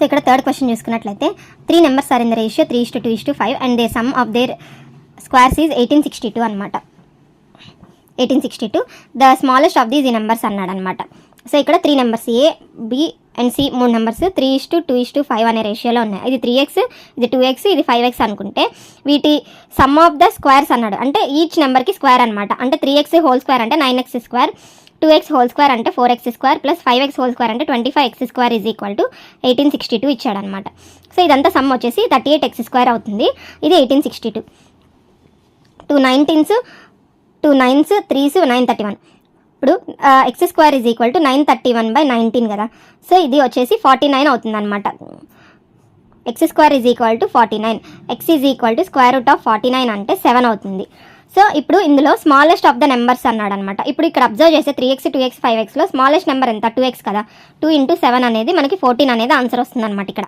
ఇక్కడ third question చూసుకున్నట్లయితే 3 numbers are in the ratio 3:2:5 and the sum of their squares is 1862 అనమాట. 1862 the smallest of these ఈ numbers అన్నాడు అనమాట. So ఇక్కడ 3 numbers A, B and C 3 numbers 3:2:5 అనే రేషియోలో ఉన్నాయి. ఇది 3x, ఇది 2x, ఇది 5x అనుకుంటే వీటి సమ్ ఆఫ్ ద స్క్వేర్స్ అన్నాడు. అంటే ఈచ్ నెంబర్కి స్క్వేర్ అనమాట. అంటే 3x హోల్ స్క్వేర్ అంటే 9x square, 2x whole square అంటే 4x square plus 5x whole square అంటే 25x square is equal to 1862 ఇచ్చాడనమాట. సో ఇదంతా సమ్ వచ్చేసి 38x స్క్వేర్ అవుతుంది. ఇది 1862. 2 19s, 2 9s, 3s 931. ఇప్పుడు x square is equal to 931/19 కదా. సో ఇది వచ్చేసి 49 అవుతుంది అనమాట. x square is equal to 49, x is equal to square root of 49 అంటే 7 అవుతుంది. సో ఇప్పుడు ఇందులో స్మాలెస్ట్ ఆఫ్ ద నెంబర్స్ అన్నాడు అనమాట. ఇప్పుడు ఇక్కడ అబ్జర్వ్ చేస్తే 3x, 2x, 5xలో స్మాలెస్ట్ నెంబర్ ఎంత? 2x కదా. 2 × 7 అనేది మనకి 14 అనేది ఆన్సర్ వస్తుంది అనమాట ఇక్కడ.